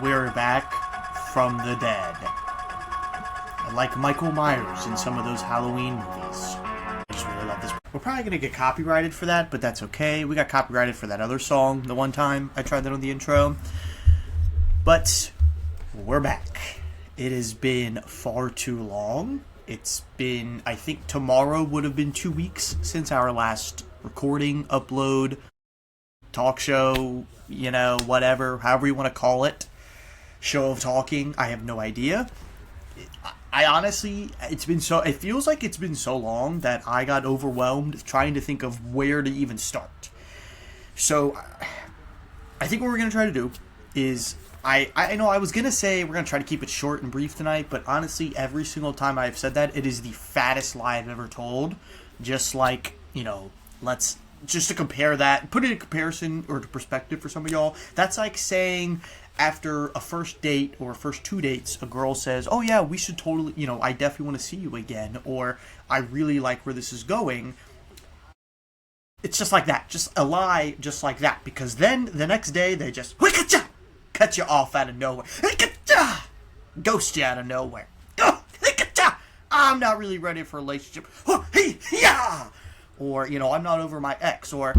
We're back from the dead. Like Michael Myers in some of those Halloween movies. I just really love this. We're probably going to get copyrighted for that, but that's okay. We got copyrighted for that other song the one time I tried that on the intro. But we're back. It has been far too long. It's been, I think tomorrow would have been 2 weeks since our last recording, upload, talk show, whatever, however you want to call it. Show of talking, I have no idea. I honestly, it feels like it's been so long that I got overwhelmed trying to think of where to even start. So, I think what we're going to try to do is, I know I was going to say we're going to try to keep it short and brief tonight, but honestly, every single time I've said that, it is the fattest lie I've ever told. Just like, just to compare that, put it in comparison or to perspective for some of y'all, that's like saying after a first date or first 2 dates, a girl says, oh yeah, we should totally, I definitely want to see you again, or I really like where this is going. It's just like that, just a lie just like that, because then the next day they just cut you off out of nowhere, ghost you out of nowhere. I'm not really ready for a relationship. Or, I'm not over my ex, or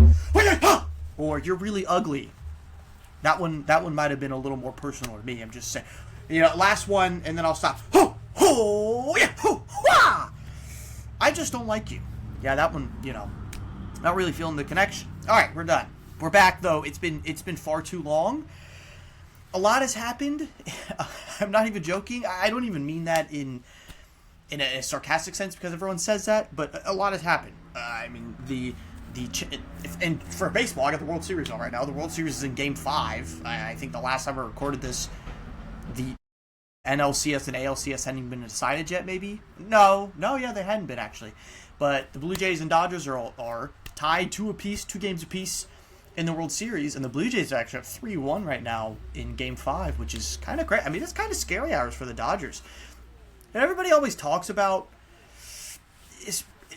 you're really ugly. That one might have been a little more personal to me. I'm just saying. Last one, and then I'll stop. I just don't like you. Yeah, that one, not really feeling the connection. All right, we're done. We're back, though. It's been far too long. A lot has happened. I'm not even joking. I don't even mean that in a sarcastic sense because everyone says that, but a lot has happened. And for baseball, I got the World Series on right now. The World Series is in Game 5. I think the last time I recorded this, the NLCS and ALCS hadn't even been decided yet, maybe? No, yeah, they hadn't been, actually. But the Blue Jays and Dodgers are tied 2 games apiece in the World Series, and the Blue Jays are actually up 3-1 right now in Game 5, which is kind of great. I mean, it's kind of scary hours for the Dodgers. And everybody always talks about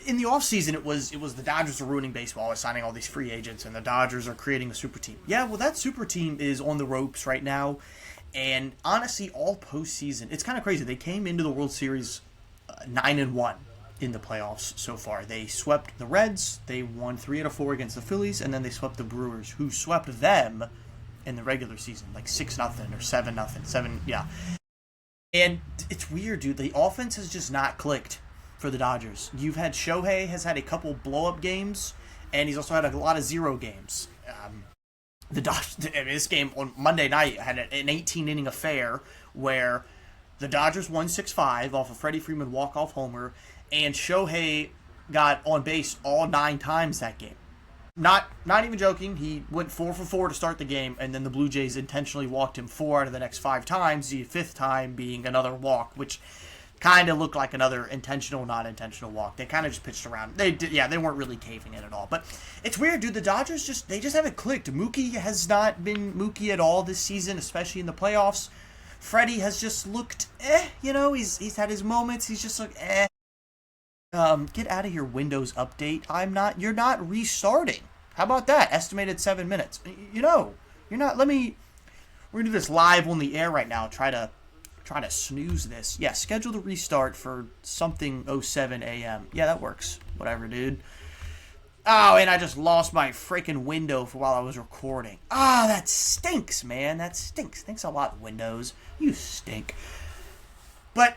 in the offseason, it was the Dodgers are ruining baseball by signing all these free agents, and the Dodgers are creating a super team. Yeah, well, that super team is on the ropes right now, and honestly, all postseason, it's kind of crazy. They came into the World Series 9-1 in the playoffs so far. They swept the Reds, they won 3 out of 4 against the Phillies, and then they swept the Brewers, who swept them in the regular season, like 6-0 or 7-0, yeah. And it's weird, dude. The offense has just not clicked for the Dodgers. You've had Shohei has had a couple blow-up games, and he's also had a lot of zero games. The Dodgers, this game on Monday night had an 18-inning affair where the Dodgers won 6-5 off of Freddie Freeman walk-off homer, and Shohei got on base all 9 times that game. Not even joking. He went 4 for 4 to start the game, and then the Blue Jays intentionally walked him 4 out of the next 5 times, the 5th time being another walk, which kind of looked like another intentional, not intentional walk. They kind of just pitched around. They weren't really caving in at all. But it's weird, dude. The Dodgers just haven't clicked. Mookie has not been Mookie at all this season, especially in the playoffs. Freddie has just looked, he's had his moments. He's just like, get out of here, Windows Update. You're not restarting. How about that? Estimated 7 minutes. You're not, we're going to do this live on the air right now. Try to snooze this. Yeah, schedule the restart for something 07 a.m. Yeah, that works. Whatever, dude. Oh, and I just lost my freaking window for while I was recording. That stinks, man. That stinks. Thanks a lot, Windows. You stink. But,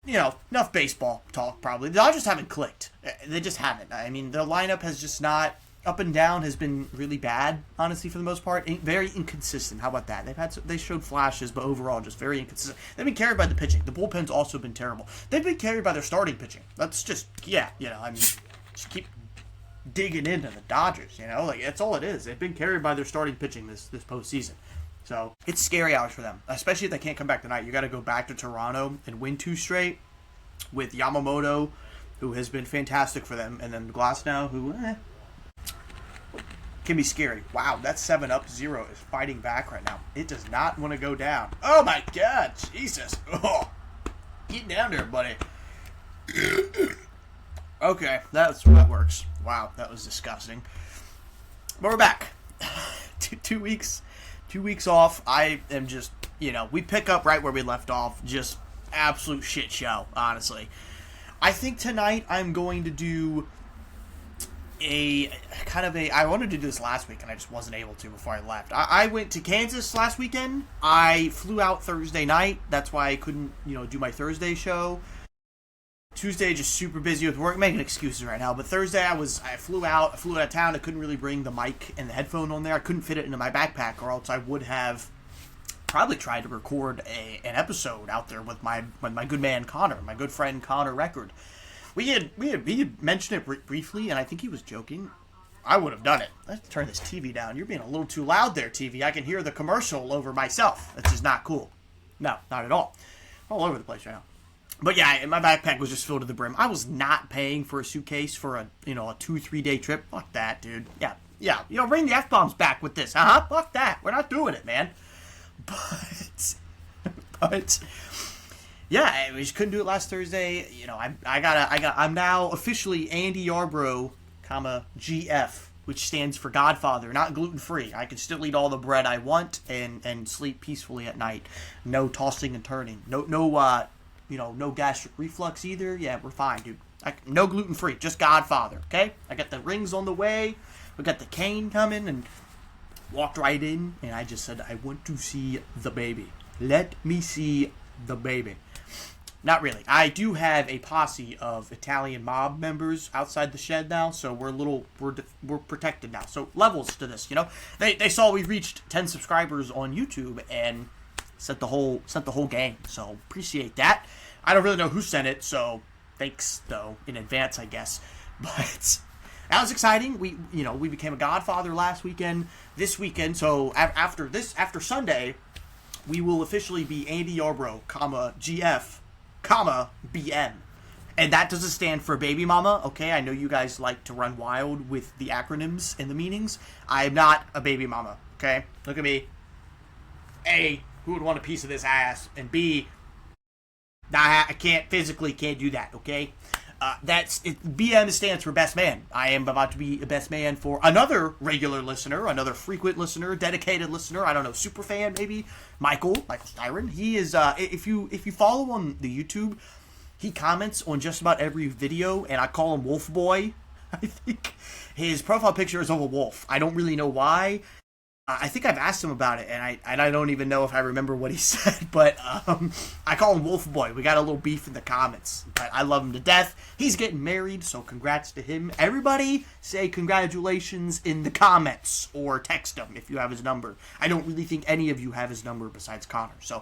enough baseball talk, probably. The Dodgers haven't clicked. They just haven't. I mean, the lineup has just not, up and down, has been really bad, honestly, for the most part. Very inconsistent. How about that? They showed flashes, but overall, just very inconsistent. They've been carried by the pitching. The bullpen's also been terrible. They've been carried by their starting pitching. That's just, just keep digging into the Dodgers, that's all it is. They've been carried by their starting pitching this postseason. So, it's scary hours for them, especially if they can't come back tonight. You got to go back to Toronto and win 2 straight with Yamamoto, who has been fantastic for them, and then Glasnow, who, can be scary. Wow, that 7-0 is fighting back right now. It does not want to go down. Oh my God, Jesus. Oh, get down there, buddy. Okay, that works. Wow, that was disgusting. But we're back. 2 weeks off. I am just we pick up right where we left off. Just absolute shit show, honestly. I think tonight I'm going to do I wanted to do this last week and I just wasn't able to before I left. I went to Kansas last weekend. I flew out Thursday night. That's why I couldn't, do my Thursday show. Tuesday, just super busy with work, making excuses right now. But Thursday, I flew out of town. I couldn't really bring the mic and the headphone on there. I couldn't fit it into my backpack, or else I would have probably tried to record an episode out there with my good man Connor, my good friend Connor Record. He had mentioned it briefly, and I think he was joking. I would have done it. Let's turn this TV down. You're being a little too loud there, TV. I can hear the commercial over myself. That's just not cool. No, not at all. All over the place right now. But yeah, my backpack was just filled to the brim. I was not paying for a suitcase for a 2-3 day trip. Fuck that, dude. Yeah. Bring the F-bombs back with this. Fuck that. We're not doing it, man. But yeah, we just couldn't do it last Thursday. I'm now officially Andy Yarbrough, GF, which stands for Godfather, not gluten-free. I can still eat all the bread I want and sleep peacefully at night. No tossing and turning. No gastric reflux either. Yeah, we're fine, dude. No gluten-free, just Godfather, okay? I got the rings on the way. We got the cane coming, and walked right in, and I just said, I want to see the baby. Let me see the baby. Not really. I do have a posse of Italian mob members outside the shed now, so we're protected now. So levels to this, They saw we reached 10 subscribers on YouTube and sent the whole gang. So appreciate that. I don't really know who sent it, so thanks though in advance, I guess. But that was exciting. We became a Godfather last weekend. This weekend, so after Sunday, we will officially be Andy Yarbrough, GF, BM. And that doesn't stand for baby mama, okay? I know you guys like to run wild with the acronyms and the meanings. I am not a baby mama, okay? Look at me. A, who would want a piece of this ass? And B, I can't do that, okay? BM stands for best man. I am about to be a best man for another regular listener, another frequent listener, dedicated listener. I don't know, super fan maybe. Michael Styron. He is. If you follow on the YouTube, he comments on just about every video, and I call him Wolf Boy. I think his profile picture is of a wolf. I don't really know why. I think I've asked him about it, and I don't even know if I remember what he said, but I call him Wolf Boy. We got a little beef in the comments, but I love him to death. He's getting married, so congrats to him. Everybody say congratulations in the comments, or text him if you have his number. I don't really think any of you have his number besides Connor, so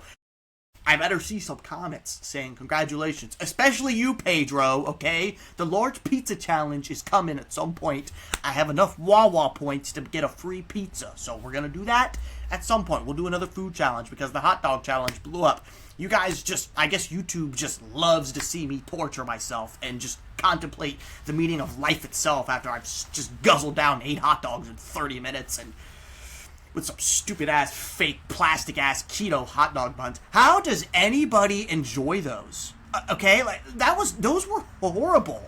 I better see some comments saying congratulations, especially you, Pedro, okay? The large pizza challenge is coming at some point. I have enough Wawa points to get a free pizza, so we're going to do that at some point. We'll do another food challenge because the hot dog challenge blew up. You guys I guess YouTube just loves to see me torture myself and just contemplate the meaning of life itself after I've just guzzled down 8 hot dogs in 30 minutes and with some stupid-ass, fake, plastic-ass keto hot dog buns. How does anybody enjoy those? Okay? Those were horrible.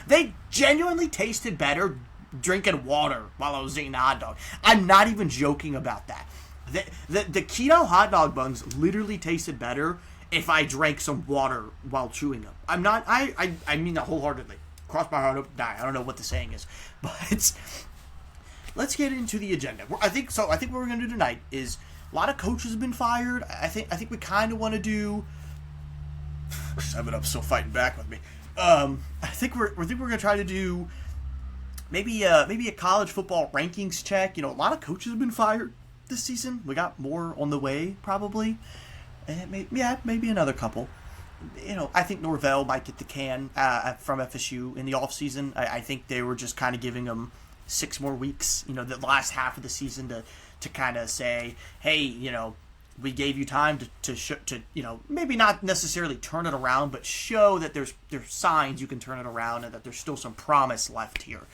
They genuinely tasted better drinking water while I was eating a hot dog. I'm not even joking about that. The keto hot dog buns literally tasted better if I drank some water while chewing them. I mean that wholeheartedly. Cross my heart, hope to die. I don't know what the saying is. But let's get into the agenda. I think what we're going to do tonight is a lot of coaches have been fired. I think we kind of want to do 7-Up's still fighting back with me. I think we're going to try to do maybe a college football rankings check. A lot of coaches have been fired this season. We got more on the way probably. And maybe another couple. I think Norvell might get the can from FSU in the offseason. I think they were just kind of giving them 6 more weeks, the last half of the season to kind of say, hey, we gave you time to maybe not necessarily turn it around, but show that there's signs you can turn it around and that there's still some promise left here.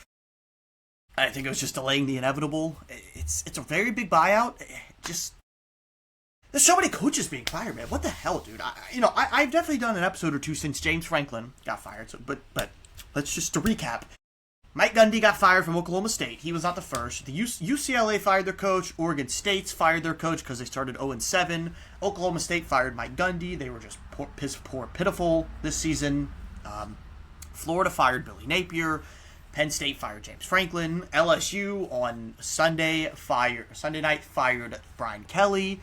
I think it was just delaying the inevitable. It's a very big buyout. There's so many coaches being fired, man. What the hell, dude? I've definitely done an episode or two since James Franklin got fired. So, but let's just to recap. Mike Gundy got fired from Oklahoma State. He was not the first. The UCLA fired their coach. Oregon State's fired their coach because they started 0-7. Oklahoma State fired Mike Gundy. They were just poor, pitiful this season. Florida fired Billy Napier. Penn State fired James Franklin. LSU on Sunday night fired Brian Kelly.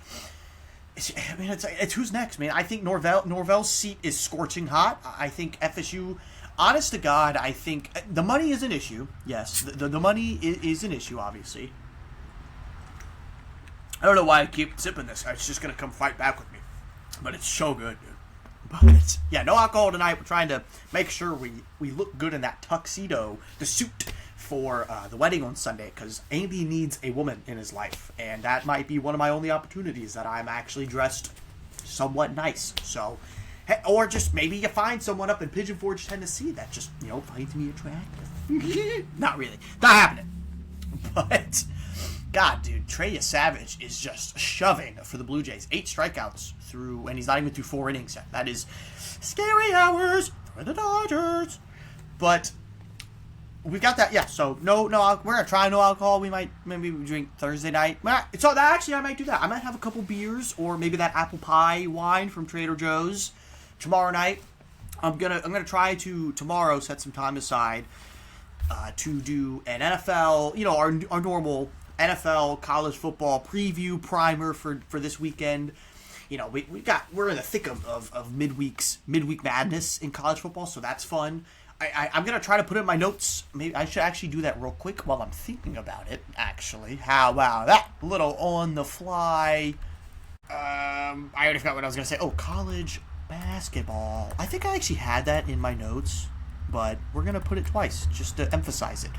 It's who's next, man. I think Norvell's seat is scorching hot. I think FSU, honest to God, I think the money is an issue. Yes, the money is an issue, obviously. I don't know why I keep sipping this. It's just going to come fight back with me. But it's so good, dude. But, yeah, no alcohol tonight. We're trying to make sure we look good in that tuxedo, the suit, for the wedding on Sunday, because Andy needs a woman in his life, and that might be one of my only opportunities that I'm actually dressed somewhat nice. So, or just maybe you find someone up in Pigeon Forge, Tennessee that just, finds me attractive. Not really. Not happening. But, God, dude, Trey Savage is just shoving for the Blue Jays. 8 strikeouts and he's not even through 4 innings yet. That is scary hours for the Dodgers. But we got that, yeah. So no, we're gonna try no alcohol. We might maybe drink Thursday night. So actually, I might do that. I might have a couple beers or maybe that apple pie wine from Trader Joe's tomorrow night. I'm gonna try to tomorrow set some time aside to do an NFL, our normal NFL college football preview primer for this weekend. We're in the thick of midweek madness in college football, so that's fun. I'm gonna try to put it in my notes. Maybe I should actually do that real quick while I'm thinking about it. Actually, how about that? A little on the fly. I already forgot what I was gonna say. Oh, college basketball. I think I actually had that in my notes, but we're gonna put it twice just to emphasize it.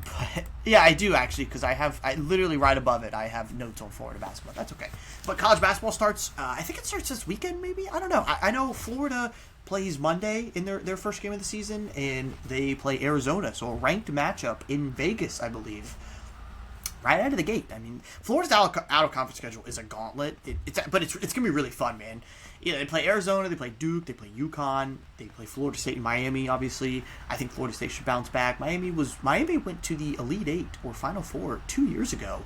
But, yeah, I do actually, because I literally right above it, I have notes on Florida basketball. That's okay. But college basketball starts, I think it starts this weekend, maybe? I don't know. I know Florida plays Monday in their first game of the season, and they play Arizona, so a ranked matchup in Vegas, I believe. Right out of the gate. I mean, Florida's out-of-conference schedule is a gauntlet, but it's going to be really fun, man. They play Arizona, they play Duke, they play UConn, they play Florida State and Miami, obviously. I think Florida State should bounce back. Miami went to the Elite Eight or Final Four 2 years ago.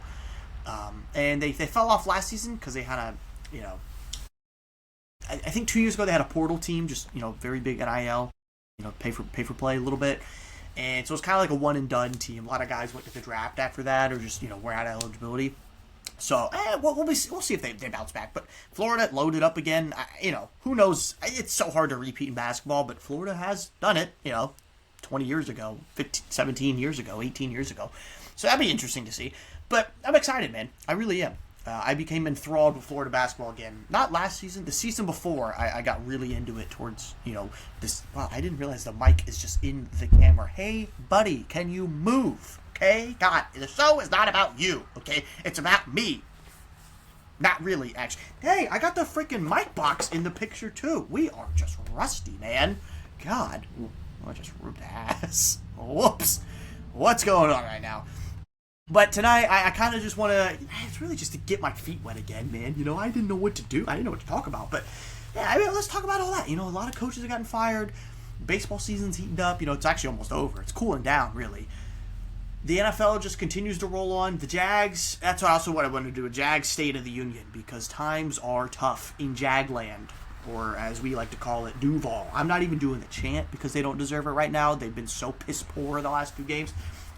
And they fell off last season because they had I think 2 years ago they had a portal team, just, very big NIL, pay for play a little bit. And so it's kind of like a one and done team. A lot of guys went to the draft after that, or just, were out of eligibility. So, we'll see if they bounce back. But Florida loaded up again. Who knows? It's so hard to repeat in basketball, but Florida has done it, 20 years ago, 17 years ago, 18 years ago. So that'd be interesting to see. But I'm excited, man. I really am. I became enthralled with Florida basketball again. Not last season, the season before, I got really into it towards, this. Wow, I didn't realize the mic is just in the camera. Hey, buddy, can you move? Okay? God, the show is not about you, okay? It's about me. Not really, actually. Hey, I got the freaking mic box in the picture, too. We are just rusty, man. God. Ooh, I just rubbed ass. Whoops. What's going on right now? But tonight, I kind of just want to, it's really just to get my feet wet again, man. I didn't know what to do. I didn't know what to talk about. But, yeah, let's talk about all that. A lot of coaches have gotten fired. Baseball season's heating up. It's actually almost over. It's cooling down, really. The NFL just continues to roll on. The Jags, that's also what I wanted to do, a Jags State of the Union, because times are tough in Jagland, or as we like to call it, Duval. I'm not even doing the chant because they don't deserve it right now. They've been so piss poor the last 2 games.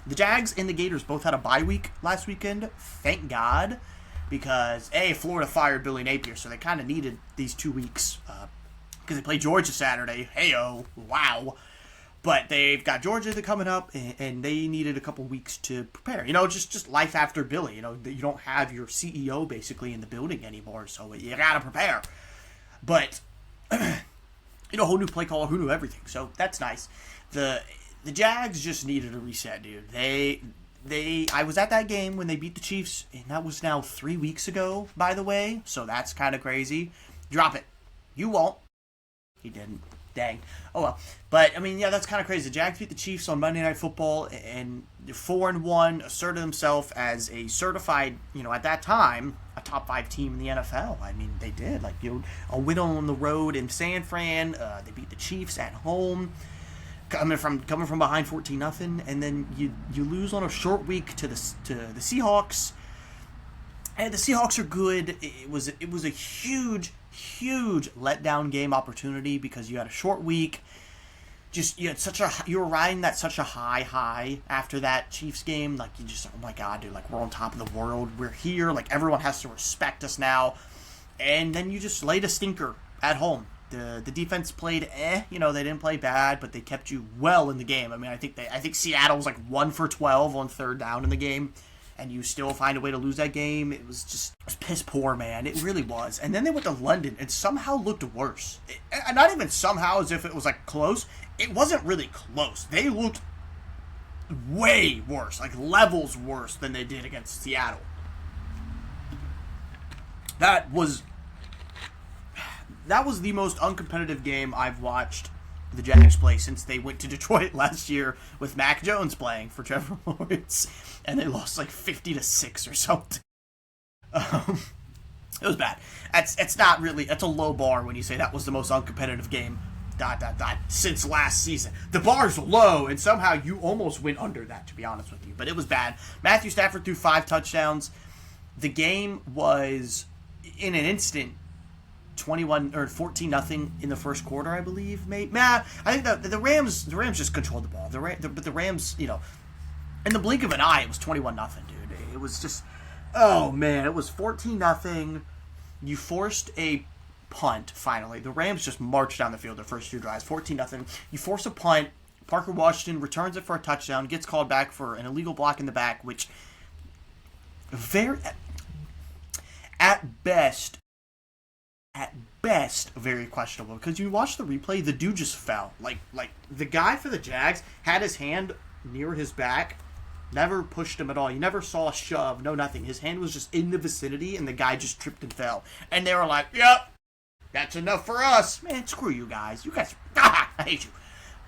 The Jags and the Gators both had a bye week last weekend, thank God, because, Florida fired Billy Napier, so they kind of needed these 2 weeks, because they played Georgia Saturday. Hey-oh, wow. But they've got Georgia coming up, and they needed a couple weeks to prepare. Just life after Billy. You don't have your CEO basically in the building anymore, so you gotta prepare. But, whole new play caller, who knew everything, so that's nice. The Jags just needed a reset, dude. I was at that game when they beat the Chiefs, and that was now 3 weeks ago, by the way, so that's kind of crazy. Drop it. You won't. He didn't. Dang. Oh, well. But, that's kind of crazy. The Jags beat the Chiefs on Monday Night Football, and 4-1, asserted themselves as a certified, at that time, a top 5 team in the NFL. They did. A win on the road in San Fran. They beat the Chiefs at home. coming from behind 14-0, and then you lose on a short week to the Seahawks. And the Seahawks are good. It was a huge letdown game opportunity because you had a short week. Just you were riding that such a high after that Chiefs game. Like, you just, oh my god, dude, like, we're on top of the world. We're here. Like, everyone has to respect us now. And then you just laid a stinker at home. The defense played they didn't play bad, but they kept you well in the game. I mean, I think Seattle was like 1 for 12 on third down in the game, and you still find a way to lose that game. It was piss poor, man. It really was. And then they went to London and somehow looked worse. Not even somehow as if it was like close. It wasn't really close. They looked way worse, like levels worse than they did against Seattle. That was the most uncompetitive game I've watched the Jags play since they went to Detroit last year with Mac Jones playing for Trevor Lawrence, and they lost like 50-6 or something. It was bad. That's a low bar when you say that was the most uncompetitive game since last season. The bar's low, and somehow you almost went under that, to be honest with you. But it was bad. Matthew Stafford threw 5 touchdowns. The game was, in an instant, 14-0 in the first quarter, I believe. I think the Rams just controlled the ball. But the Rams, in the blink of an eye, it was 21-0, dude. It was just, oh man, it was 14-0. You forced a punt. Finally, the Rams just marched down the field their first 2 drives, 14-0. You force a punt. Parker Washington returns it for a touchdown. Gets called back for an illegal block in the back, which at best, very questionable, because you watch the replay, the dude just fell. Like the guy for the Jags had his hand near his back, never pushed him at all. You never saw a shove, no nothing. His hand was just in the vicinity, and the guy just tripped and fell. And they were like, "Yep, that's enough for us." Man, screw you guys. You guys, I hate you.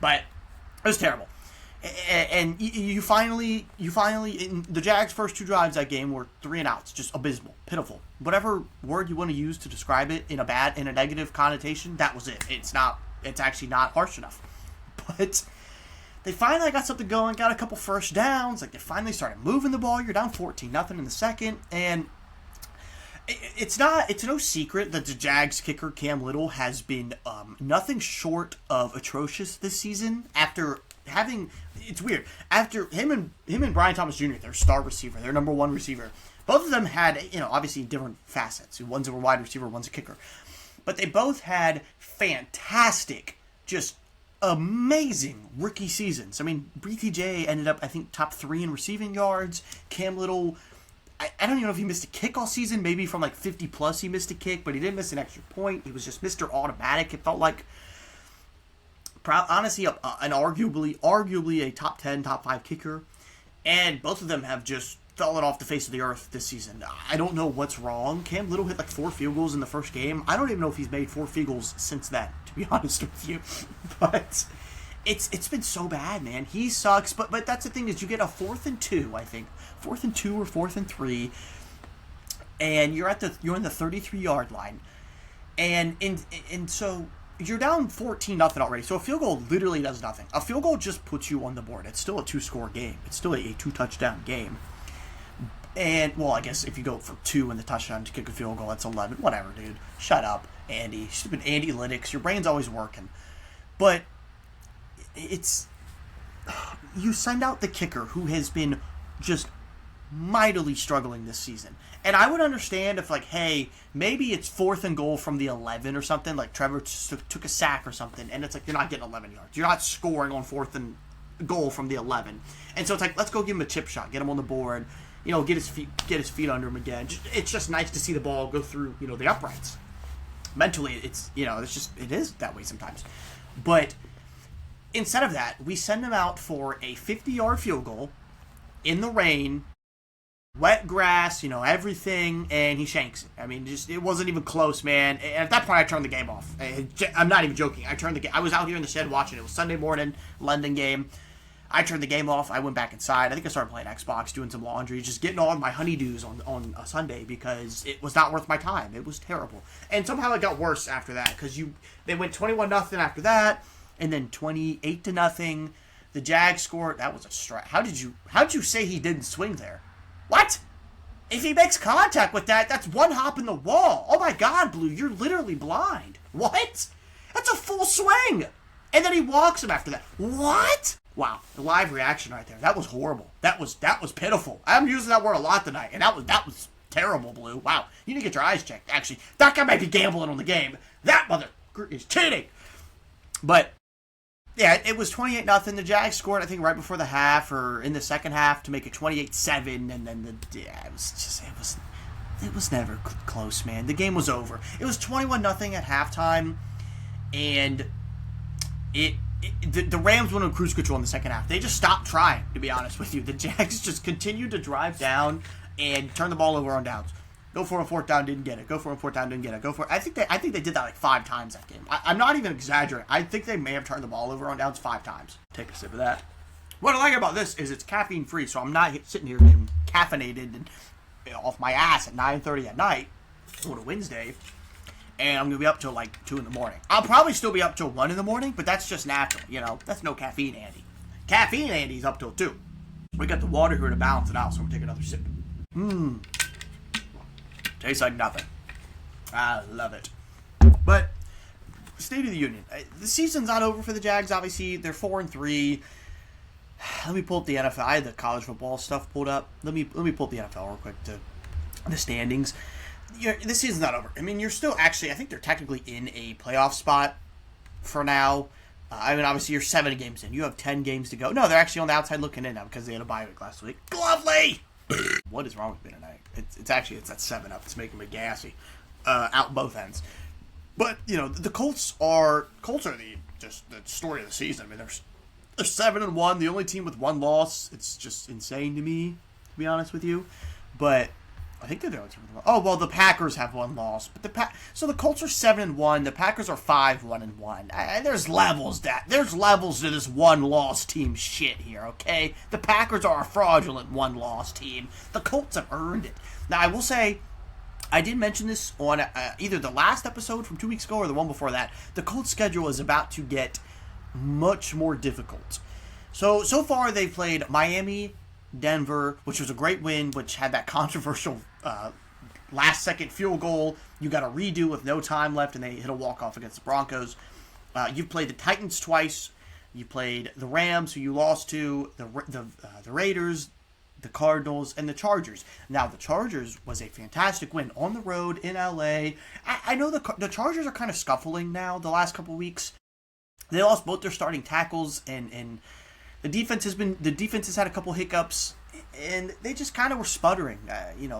But it was terrible. And you finally, in the Jags' first 2 drives that game were 3 and outs, just abysmal, pitiful. Whatever word you want to use to describe it in a negative connotation, that was it. It's actually not harsh enough. But they finally got something going, got a couple first downs. Like, they finally started moving the ball. You're down 14-0 in the second, and it's no secret that the Jags kicker Cam Little has been nothing short of atrocious this season. It's weird. After him and Brian Thomas Jr., their star receiver, their number 1 receiver, both of them had, obviously different facets. One's a wide receiver, one's a kicker. But they both had fantastic, just amazing rookie seasons. I mean, BTJ ended up, I think, top 3 in receiving yards. Cam Little, I don't even know if he missed a kick all season. Maybe from like 50 plus he missed a kick, but he didn't miss an extra point. He was just Mr. Automatic. It felt like, honestly, an arguably a top 10, top 5 kicker. And both of them have just fallen off the face of the earth this season. I don't know what's wrong. Cam Little hit like 4 field goals in the first game. I don't even know if he's made 4 field goals since then, to be honest with you. But it's been so bad, man. He sucks. But that's the thing, is you get a 4th and 2, I think. 4th and 2 or 4th and 3. And you're in the 33-yard line. And so you're down 14-0 already. So a field goal literally does nothing. A field goal just puts you on the board. It's still a 2-score game. It's still a 2-touchdown game. And, well, I guess if you go for 2 in the touchdown to kick a field goal, that's 11. Whatever, dude. Shut up, Andy. Stupid Andy Lytics. Your brain's always working. But you send out the kicker, who has been just mightily struggling this season. And I would understand if, like, hey, maybe it's 4th and goal from the 11 or something. Like, Trevor took a sack or something, and it's like, you're not getting 11 yards. You're not scoring on 4th and goal from the 11. And so it's like, let's go give him a chip shot, get him on the board, get his feet under him again. It's just nice to see the ball go through, the uprights. Mentally, it is that way sometimes. But instead of that, we send him out for a 50-yard field goal in the rain, wet grass, everything, and he shanks it. I mean, it wasn't even close, man. And at that point, I turned the game off. I'm not even joking. I was out here in the shed watching it. It was Sunday morning, London game. I turned the game off. I went back inside. I think I started playing Xbox, doing some laundry, just getting all my honeydews on a Sunday, because it was not worth my time. It was terrible. And somehow it got worse after that, because they went 21-0 after that. and then 28-0. The Jags scored. That was a strike. How'd you say he didn't swing there? What? If he makes contact with that, that's one hop in the wall. Oh my God, Blue, you're literally blind. What? That's a full swing. And then he walks him after that. What? Wow, the live reaction right there. That was horrible. That was pitiful. I'm using that word a lot tonight, and that was terrible, Blue. Wow, you need to get your eyes checked. Actually, that guy might be gambling on the game. That mother is cheating. But yeah, it was 28-0. The Jags scored, I think, right before the half or in the second half to make it 28-7, and then it was never close, man. The game was over. It was 21-0 at halftime, and the Rams went on cruise control in the second half. They just stopped trying, to be honest with you. The Jags just continued to drive down and turn the ball over on downs. Go for a fourth down, didn't get it. Go for a fourth down, didn't get it. Go for it. I think they did that like 5 times that game. I'm not even exaggerating. I think they may have turned the ball over on downs 5 times. Take a sip of that. What I like about this is it's caffeine free, so I'm not sitting here getting caffeinated and off my ass at 9:30 at night on a Wednesday. And I'm going to be up till like 2 in the morning. I'll probably still be up till 1 in the morning, but that's just natural, That's no caffeine, Andy. Caffeine, Andy's up till 2. We got the water here to balance it out, so I'm going to take another sip. Tastes like nothing. I love it. But, State of the Union. The season's not over for the Jags, obviously. They're 4-3. Let me pull up the NFL. I had the college football stuff pulled up. Let me pull up the NFL real quick to the standings. This season's not over. I mean, you're still actually, I think they're technically in a playoff spot for now. Obviously, you're 7 games in. You have 10 games to go. No, they're actually on the outside looking in now because they had a bye week last week. Lovely! What is wrong with me tonight? It's that 7-Up. It's making me gassy. Out both ends. But, the Colts are the story of the season. I mean, they're 7-1, the only team with 1 loss. It's just insane to me, to be honest with you. But I think they're the only team with 1. Oh, well, the Packers have 1 loss. But so the Colts are 7-1. The Packers are 5-1-1. There's levels to this 1-loss team shit here, okay? The Packers are a fraudulent 1-loss team. The Colts have earned it. Now, I will say, I did mention this on either the last episode from 2 weeks ago or the one before that. The Colts' schedule is about to get much more difficult. So far they've played Miami, Denver, which was a great win, which had that controversial last-second field goal. You got a redo with no time left, and they hit a walk-off against the Broncos. You've played the Titans twice. You played the Rams, who you lost to, the Raiders, the Cardinals, and the Chargers. Now, the Chargers was a fantastic win on the road in LA. I know the Chargers are kind of scuffling now the last couple weeks. They lost both their starting tackles, and the defense has had a couple hiccups, and they just kind of were sputtering.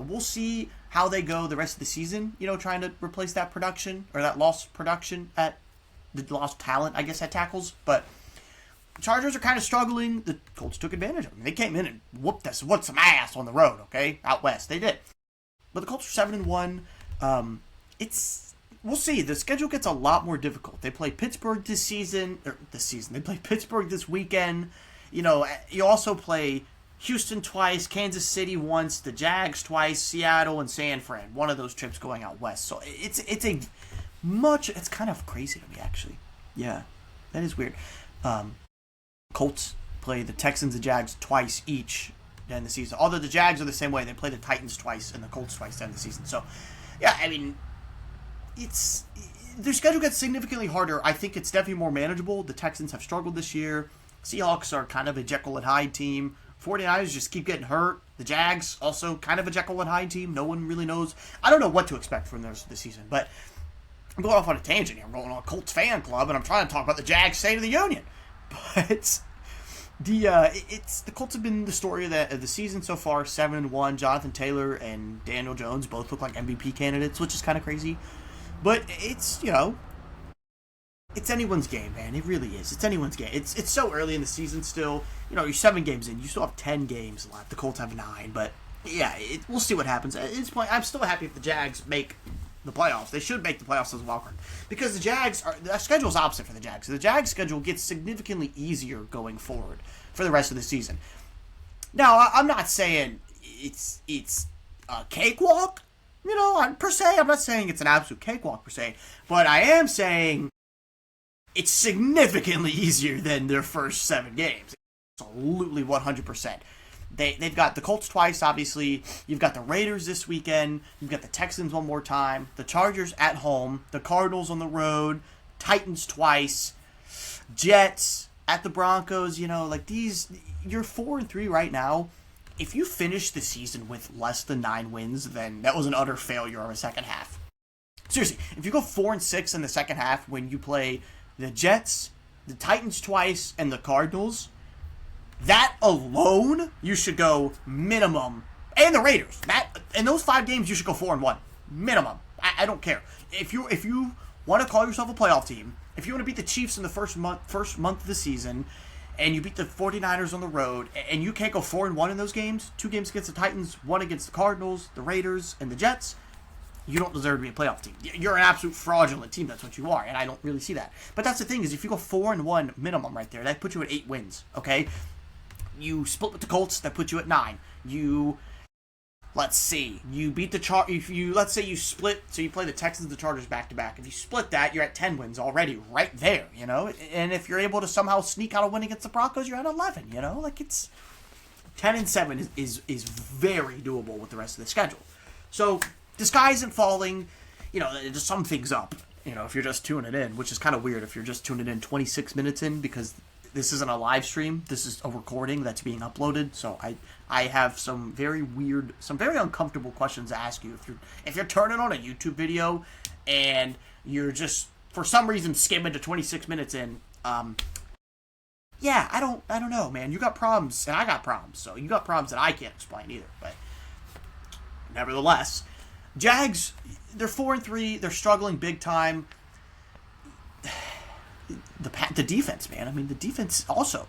We'll see how they go the rest of the season, trying to replace that production, or that lost production at the lost talent, I guess, at tackles. But the Chargers are kind of struggling. The Colts took advantage of them. They came in and whooped some ass on the road, okay? Out west. They did. But the Colts are 7-1. We'll see. The schedule gets a lot more difficult. They play Pittsburgh this season. They play Pittsburgh this weekend. You also play Houston twice, Kansas City once, the Jags twice, Seattle and San Fran. One of those trips going out west. So it's kind of crazy to me, actually. Yeah, that is weird. Colts play the Texans and Jags twice each in the season. Although the Jags are the same way. They play the Titans twice and the Colts twice in the season. So, yeah, I mean, their schedule gets significantly harder. I think it's definitely more manageable. The Texans have struggled this year. Seahawks are kind of a Jekyll and Hyde team. 49ers just keep getting hurt. The Jags, also kind of a Jekyll and Hyde team. No one really knows. I don't know what to expect from the rest of the season. But I'm going off on a tangent here. I'm going on a Colts fan club, and I'm trying to talk about the Jags State of the Union. But the Colts have been the story of the season so far. 7-1. Jonathan Taylor and Daniel Jones both look like MVP candidates, which is kind of crazy. But it's anyone's game, man. It really is. It's anyone's game. It's so early in the season still. You're 7 games in. You still have 10 games left. The Colts have 9. But, yeah, we'll see what happens. At this point, I'm still happy if the Jags make the playoffs. They should make the playoffs as a wild card. Because the schedule's opposite for the Jags. So the Jags' schedule gets significantly easier going forward for the rest of the season. Now, I'm not saying it's a cakewalk, per se. I'm not saying it's an absolute cakewalk, per se. But I am saying It's significantly easier than their first 7 games. Absolutely 100%. They've got the Colts twice, obviously. You've got the Raiders this weekend. You've got the Texans one more time. The Chargers at home. The Cardinals on the road. Titans twice. Jets at the Broncos. Like these, you're 4-3 right now. If you finish the season with less than 9 wins, then that was an utter failure on the second half. Seriously, if you go 4-6 in the second half when you play the Jets, the Titans twice, and the Cardinals, that alone, you should go minimum. And the Raiders. In those 5 games, you should go 4-1. Minimum. I don't care. If you want to call yourself a playoff team, if you want to beat the Chiefs in the first month of the season, and you beat the 49ers on the road, and you can't go 4-1 in those games, 2 games against the Titans, 1 against the Cardinals, the Raiders, and the Jets, you don't deserve to be a playoff team. You're an absolute fraudulent team. That's what you are, and I don't really see that. But that's the thing, is if you go 4-1 minimum right there, that puts you at 8 wins, okay? You split with the Colts, that puts you at 9. Let's see, you beat the let's say you split, so you play the Texans and the Chargers back-to-back. If you split that, you're at 10 wins already, right there, And if you're able to somehow sneak out a win against the Broncos, you're at 11, Like, it's 10-7 is very doable with the rest of the schedule. So, the sky isn't falling, just sum things up, if you're just tuning in, which is kind of weird if you're just tuning in 26 minutes in, because this isn't a live stream. This is a recording that's being uploaded. So I have some very uncomfortable questions to ask you. If you're turning on a YouTube video and you're just for some reason skimming to 26 minutes in, yeah, I don't know, man. You got problems and I got problems. So you got problems that I can't explain either. But nevertheless, Jags, they're 4-3. They're struggling big time. The defense, man. I mean, the defense also.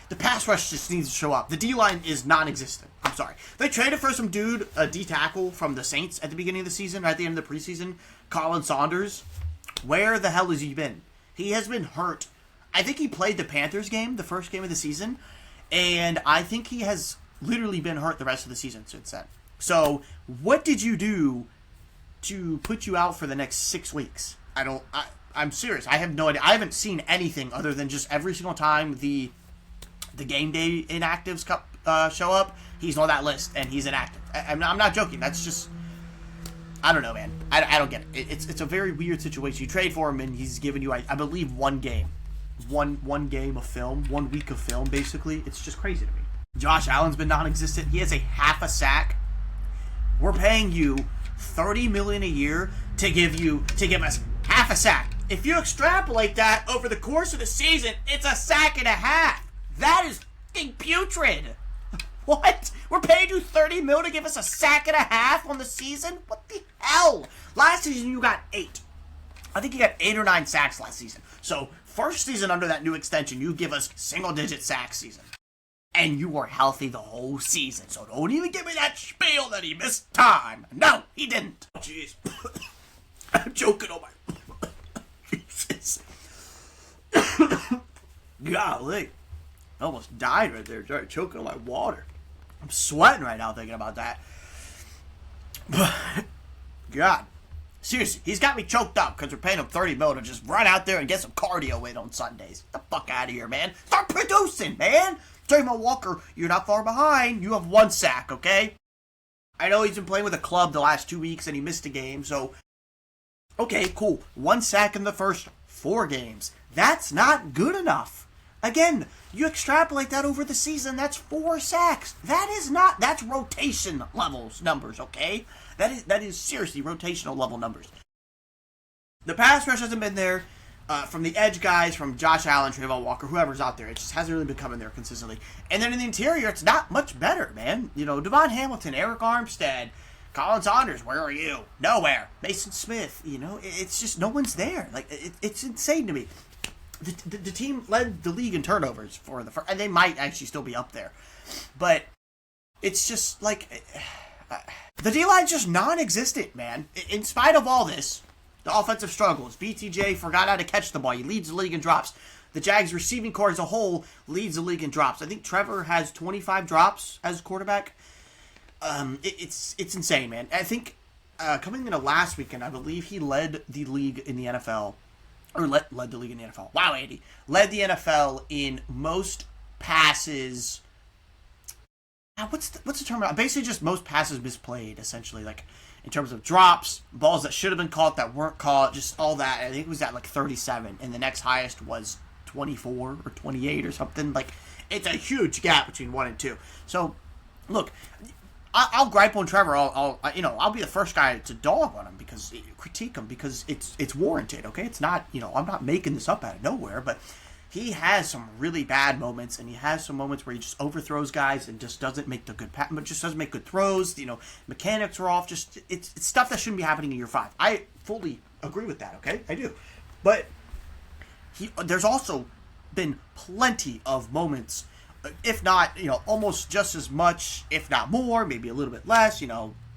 The pass rush just needs to show up. The D-line is non-existent. I'm sorry. They traded for some dude, a D-tackle from the Saints at the beginning of the season, or at the end of the preseason, Colin Saunders. Where the hell has he been? He has been hurt. I think he played the Panthers game, the first game of the season, and I think he has literally been hurt the rest of the season since then. So, what did you do to put you out for the next 6 weeks? I'm serious. I have no idea. I haven't seen anything other than just every single time the game day inactives show up, he's on that list and he's inactive. I'm not joking. That's just, I don't know, man. I don't get it. It's a very weird situation. You trade for him and he's given you, I believe, one game. One game of film, 1 week of film, basically. It's just crazy to me. Josh Allen's been non-existent. He has a half a sack. We're paying you $30 million a year to give us half a sack. If you extrapolate that over the course of the season, it's a sack and a half. That is fucking putrid. What? We're paying you $30 million to give us a sack and a half on the season? What the hell? Last season you got 8. I think you got 8 or 9 sacks last season. So first season under that new extension, you give us single-digit sack season. And you were healthy the whole season. So don't even give me that spiel that he missed time. No, he didn't. Jeez. I'm choking on my... Jesus. Golly. I almost died right there. Started choking on my water. I'm sweating right now thinking about that. God. Seriously, he's got me choked up because we're paying him $30 million to just run out there and get some cardio in on Sundays. Get the fuck out of here, man. Start producing, man. Trayvon Walker, you're not far behind. You have 1 sack, okay? I know he's been playing with a club the last 2 weeks and he missed a game, so... Okay, cool. 1 sack in the first 4 games. That's not good enough. Again, you extrapolate that over the season, that's 4 sacks. That's rotation levels numbers, okay? That is seriously rotational level numbers. The pass rush hasn't been there from the edge guys, from Josh Allen, Trayvon Walker, whoever's out there. It just hasn't really been coming there consistently. And then in the interior, it's not much better, man. Devon Hamilton, Eric Armstead, Colin Saunders, where are you? Nowhere. Mason Smith, it's just no one's there. Like, it's insane to me. The team led the league in turnovers for the first, and they might actually still be up there. But it's just like, the D-line's just non-existent, man. In spite of all this, the offensive struggles. BTJ forgot how to catch the ball. He leads the league in drops. The Jags receiving core as a whole leads the league in drops. I think Trevor has 25 drops as quarterback. It's insane, man. I think coming into last weekend, I believe he led the league in the NFL or led the league in the NFL. Wow, Andy. Led the NFL in most passes. What's the term? Basically just most passes misplayed, essentially. Like, in terms of drops, balls that should have been caught that weren't caught, just all that. I think it was at like 37, and the next highest was 24 or 28 or something. Like, it's a huge gap between 1 and 2. So, look, I'll gripe on Trevor. I'll be the first guy to dog on him, because critique him, because it's warranted. Okay, it's not, I'm not making this up out of nowhere, but he has some really bad moments, and he has some moments where he just overthrows guys and just doesn't make just doesn't make good throws. Mechanics are off. Just it's stuff that shouldn't be happening in year 5. I fully agree with that. Okay, I do, but there's also been plenty of moments, if not, almost just as much, if not more, maybe a little bit less,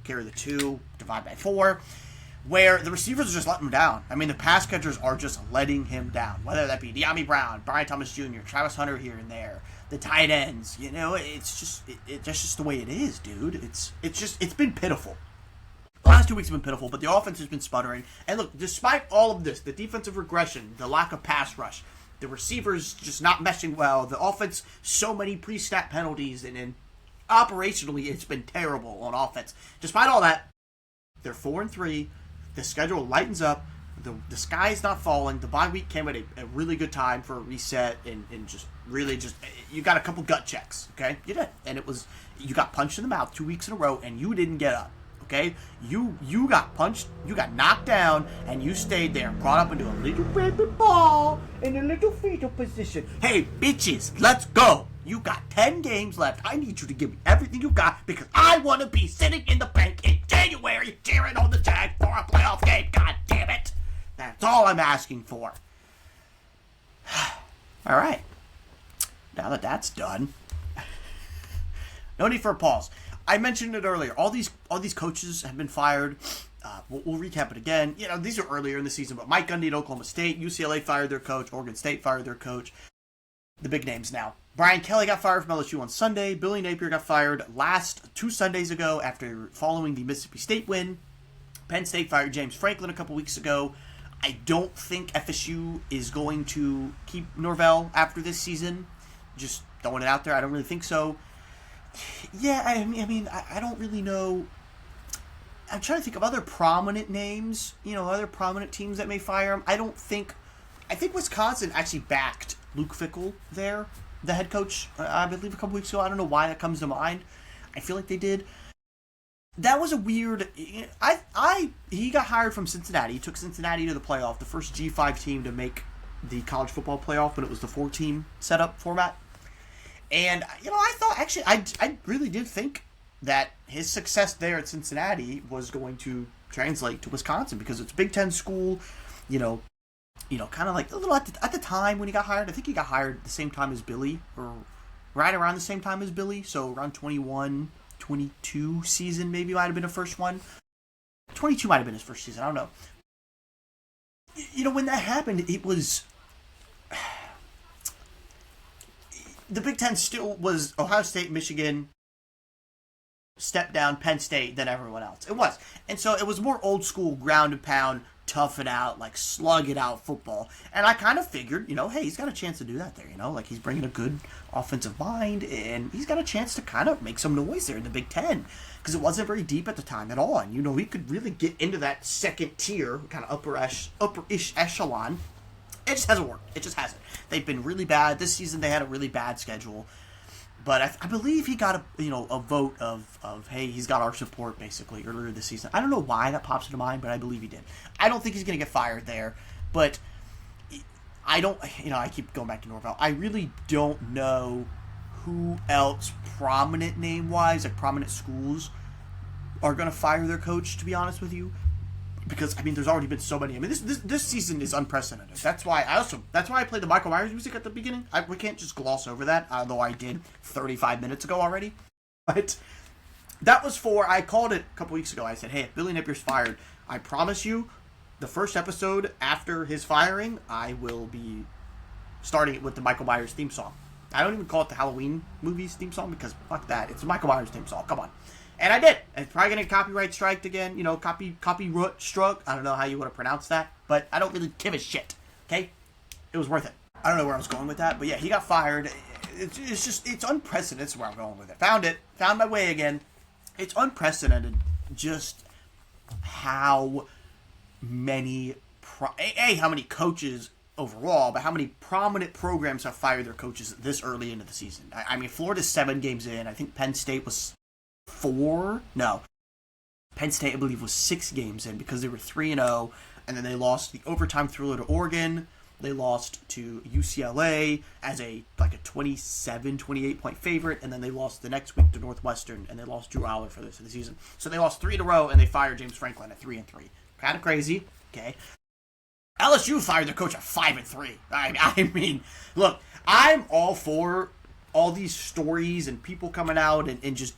carry the 2, divide by 4, where the receivers are just letting him down. I mean, the pass catchers are just letting him down, whether that be De'Ami Brown, Brian Thomas Jr., Travis Hunter here and there, the tight ends, it's just the way it is, dude. It's been pitiful. The last 2 weeks have been pitiful, but the offense has been sputtering. And look, despite all of this, the defensive regression, the lack of pass rush, the receivers just not meshing well, the offense, so many pre-snap penalties, and operationally, it's been terrible on offense. Despite all that, they're 4-3. The schedule lightens up. The sky's not falling. The bye week came at a really good time for a reset, and just really you got a couple gut checks, okay? You did. And you got punched in the mouth 2 weeks in a row, and you didn't get up. Okay, you got punched, you got knocked down, and you stayed there and brought up into a little baby ball in a little fetal position. Hey, bitches, let's go. You got 10 games left. I need you to give me everything you got, because I want to be sitting in the bank in January cheering on the Jags for a playoff game. God damn it. That's all I'm asking for. All right. Now that that's done, no need for a pause. I mentioned it earlier. All these coaches have been fired. We'll recap it again. These are earlier in the season, but Mike Gundy at Oklahoma State, UCLA fired their coach, Oregon State fired their coach. The big names now. Brian Kelly got fired from LSU on Sunday. Billy Napier got fired 2 Sundays ago after following the Mississippi State win. Penn State fired James Franklin a couple weeks ago. I don't think FSU is going to keep Norvell after this season. Just throwing it out there. I don't really think so. Yeah, I mean, I don't really know. I'm trying to think of other prominent names, other prominent teams that may fire him. I think Wisconsin actually backed Luke Fickell there, the head coach, I believe a couple weeks ago. I don't know why that comes to mind. I feel like they did. That was a weird. He got hired from Cincinnati. He took Cincinnati to the playoff, the first G5 team to make the college football playoff, but it was the 4-team setup format. And, I thought, actually, I really did think that his success there at Cincinnati was going to translate to Wisconsin, because it's a Big Ten school, kind of like a little at the time when he got hired. I think he got hired at the same time as Billy, or right around the same time as Billy, so around 21, 22 season maybe might have been the first one. 22 might have been his first season, I don't know. When that happened, it was... The Big Ten still was Ohio State, Michigan, step down, Penn State than everyone else. It was. And so it was more old school, ground and pound, tough it out, like slug it out football. And I kind of figured, hey, he's got a chance to do that there, like he's bringing a good offensive mind, and he's got a chance to kind of make some noise there in the Big Ten, because it wasn't very deep at the time at all. And, he could really get into that second tier, kind of upper-ish echelon. It just hasn't worked. It just hasn't. They've been really bad. This season they had a really bad schedule. But I believe he got a vote of hey, he's got our support, basically, earlier this season. I don't know why that pops into mind, but I believe he did. I don't think he's going to get fired there. But I don't, I keep going back to Norvell. I really don't know who else prominent name-wise, like prominent schools, are going to fire their coach, to be honest with you. Because, there's already been so many. This season is unprecedented. That's why I played the Michael Myers music at the beginning. We can't just gloss over that, although I did 35 minutes ago already. But that was I called it a couple weeks ago. I said, hey, if Billy Napier's fired, I promise you, the first episode after his firing, I will be starting it with the Michael Myers theme song. I don't even call it the Halloween movies theme song, because fuck that. It's the Michael Myers theme song. Come on. And I did. It's probably going to get copyright striked again. Copyright struck. I don't know how you want to pronounce that. But I don't really give a shit. Okay? It was worth it. I don't know where I was going with that, but yeah, he got fired. It's unprecedented. That's where I'm going with it. Found my way again. It's unprecedented just how many, how many coaches overall, but how many prominent programs have fired their coaches this early into the season. I mean, Florida's 7 games in. I think Penn State was 4. No. Penn State, I believe, was 6 games in because they were 3-0, and then they lost the overtime thriller to Oregon. They lost to UCLA as a 27, 28 point favorite, and then they lost the next week to Northwestern, and they lost Drew Aller for the rest of the season. So they lost 3 in a row, and they fired James Franklin at 3-3. Kind of crazy, okay? LSU fired their coach at 5-3. I mean, look, I'm all for all these stories and people coming out and just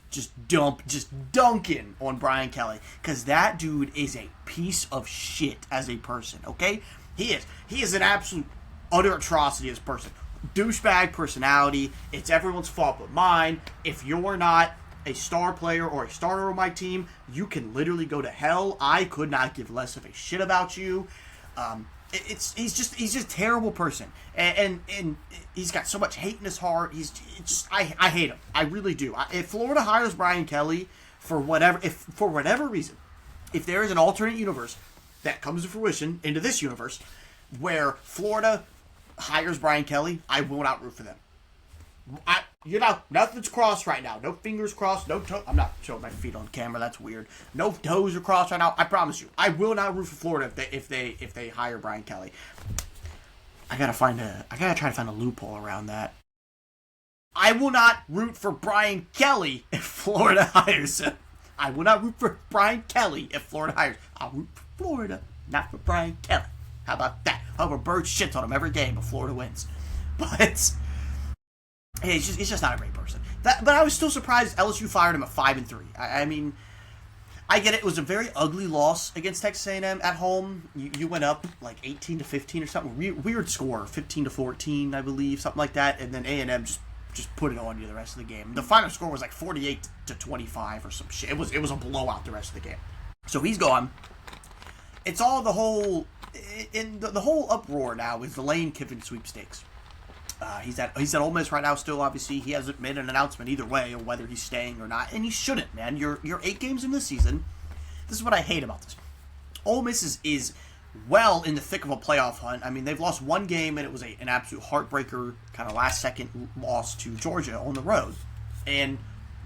dunking on Brian Kelly, because that dude is a piece of shit as a person, okay? He is an absolute utter atrocity as a person. Douchebag personality. It's everyone's fault but mine. If you're not a star player or a starter on my team, you can literally go to hell. I could not give less of a shit about you. He's just a terrible person, and he's got so much hate in his heart. I hate him. I really do. If Florida hires Brian Kelly for whatever reason, if there is an alternate universe that comes to fruition into this universe where Florida hires Brian Kelly, I will not root for them. Nothing's crossed right now. No fingers crossed. No toe. I'm not showing my feet on camera. That's weird. No toes are crossed right now. I promise you. I will not root for Florida if they hire Brian Kelly. I gotta try to find a loophole around that. I will not root for Brian Kelly if Florida hires him. I will not root for Brian Kelly if Florida hires. I'll root for Florida, not for Brian Kelly. How about that? However, Bird shits on him every game if Florida wins. But he's just not a great person. But I was still surprised LSU fired him at 5-3. I mean, I get it. It was a very ugly loss against Texas A&M at home. You went up 18-15 or something. Weird score, 15-14, I believe, something like that. And then A&M just put it on you the rest of the game. The final score was 48-25 or some shit. It was a blowout the rest of the game. So he's gone. It's all the whole uproar now is the Lane Kiffin sweepstakes. He's at Ole Miss right now still, obviously. He hasn't made an announcement either way of whether he's staying or not. And he shouldn't, man. You're 8 games in this season. This is what I hate about this. Ole Miss is well in the thick of a playoff hunt. I mean, they've lost 1 game, and it was an absolute heartbreaker, kind of last-second loss to Georgia on the road. And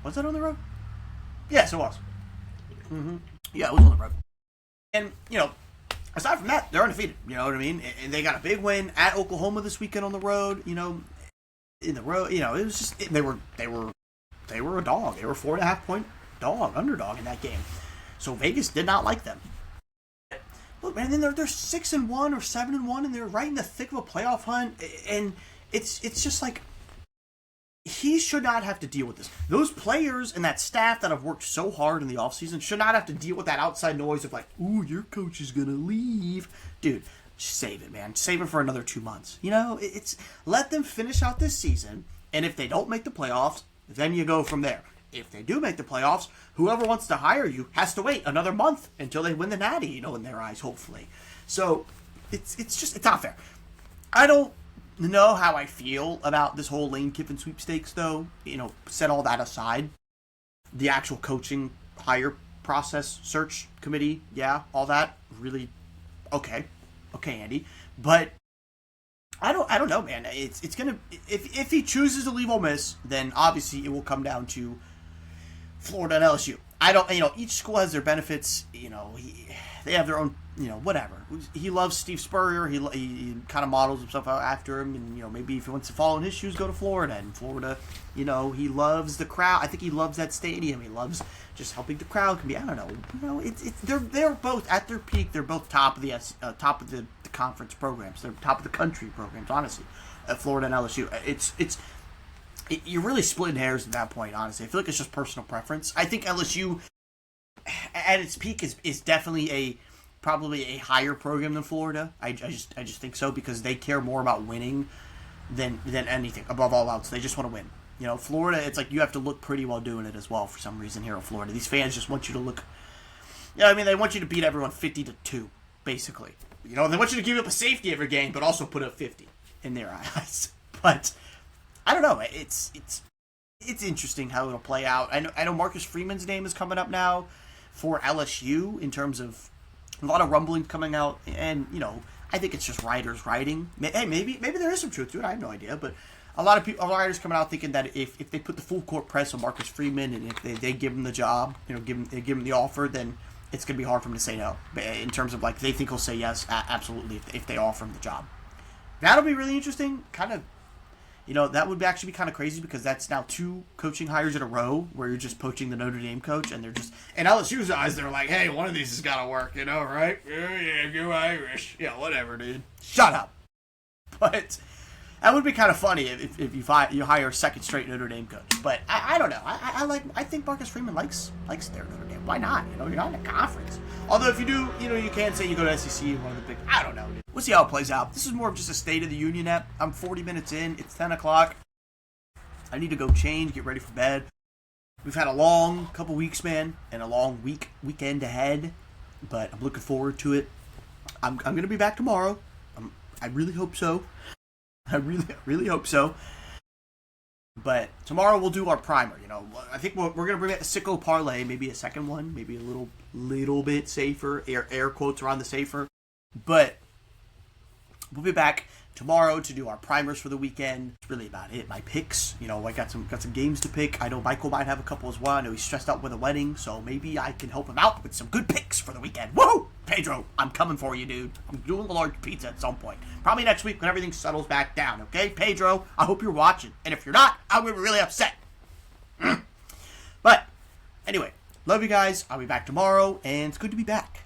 was that on the road? Yes, it was. Mm-hmm. Yeah, it was on the road. And, aside from that, they're undefeated. You know what I mean? And they got a big win at Oklahoma this weekend on the road. In the road, it was just they were a dog. They were 4.5-point underdog in that game. So Vegas did not like them. Look, man, then they're 6-1 or 7-1, and they're right in the thick of a playoff hunt. And it's just he should not have to deal with this. Those players and that staff that have worked so hard in the offseason should not have to deal with that outside noise of ooh, your coach is going to leave. Dude, just save it, man. Save it for another 2 months. Let them finish out this season, and if they don't make the playoffs, then you go from there. If they do make the playoffs, whoever wants to hire you has to wait another month until they win the Natty, in their eyes, hopefully. So, it's not fair. I don't know how I feel about this whole Lane Kiffin sweepstakes, though. Set all that aside. The actual coaching hire process, search committee, yeah, all that, really, okay, Andy. But I don't know, man. It's gonna if he chooses to leave Ole Miss, then obviously it will come down to Florida and LSU. I don't, each school has their benefits. They have their own, whatever. He loves Steve Spurrier. He kind of models himself out after him, and maybe if he wants to follow in his shoes, go to Florida. And Florida, he loves the crowd. I think he loves that stadium. He loves just helping the crowd can be. I don't know. They're both at their peak. They're both top of the conference programs. They're top of the country programs. Honestly, Florida and LSU. You're really splitting hairs at that point. Honestly, I feel like it's just personal preference. I think LSU at its peak is definitely probably a higher program than Florida. I just think so, because they care more about winning than anything above all else. They just want to win. Florida, it's you have to look pretty while doing it as well for some reason here in Florida. These fans just want you to look. They want you to beat everyone 50-2, basically. They want you to give up a safety every game, but also put up 50 in their eyes. But I don't know. It's interesting how it'll play out. I know Marcus Freeman's name is coming up now for LSU in terms of a lot of rumblings coming out, and I think it's just writers writing. Hey, maybe there is some truth to it. I have no idea, but a lot of writers coming out thinking that if they put the full court press on Marcus Freeman and if they give him the job, give him the offer, then it's gonna be hard for him to say no. In terms of they think he'll say yes, absolutely if they offer him the job. That'll be really interesting. Kind of. That would actually be kind of crazy because that's now 2 coaching hires in a row where you're just poaching the Notre Dame coach, and they're just in LSU's eyes, they're like, hey, one of these has got to work, right? Yeah, go Irish. Yeah, whatever, dude. Shut up. But that would be kind of funny if you hire a second straight Notre Dame coach. But I don't know. I think Marcus Freeman likes their Notre Dame. Why not? You're not in a conference. Although if you do, you can say you go to SEC, one of the big. I don't know. Dude. We'll see how it plays out. This is more of just a State of the Union app. I'm 40 minutes in. It's 10 o'clock. I need to go change, get ready for bed. We've had a long couple weeks, man, and a long weekend ahead. But I'm looking forward to it. I'm going to be back tomorrow. I really hope so. I really hope so. But tomorrow we'll do our primer. I think we're going to bring back the sicko parlay, maybe a second one, maybe a little bit safer, air quotes around the safer. But we'll be back tomorrow to do our primers for the weekend. That's really about it. My picks, I got some games to pick. I know Michael might have a couple as well. I know he's stressed out with a wedding, so maybe I can help him out with some good picks for the weekend. Woo! Pedro, I'm coming for you, dude. I'm doing a large pizza at some point. Probably next week when everything settles back down, okay? Pedro, I hope you're watching. And if you're not, I'm going to be really upset. But, anyway, love you guys. I'll be back tomorrow, and it's good to be back.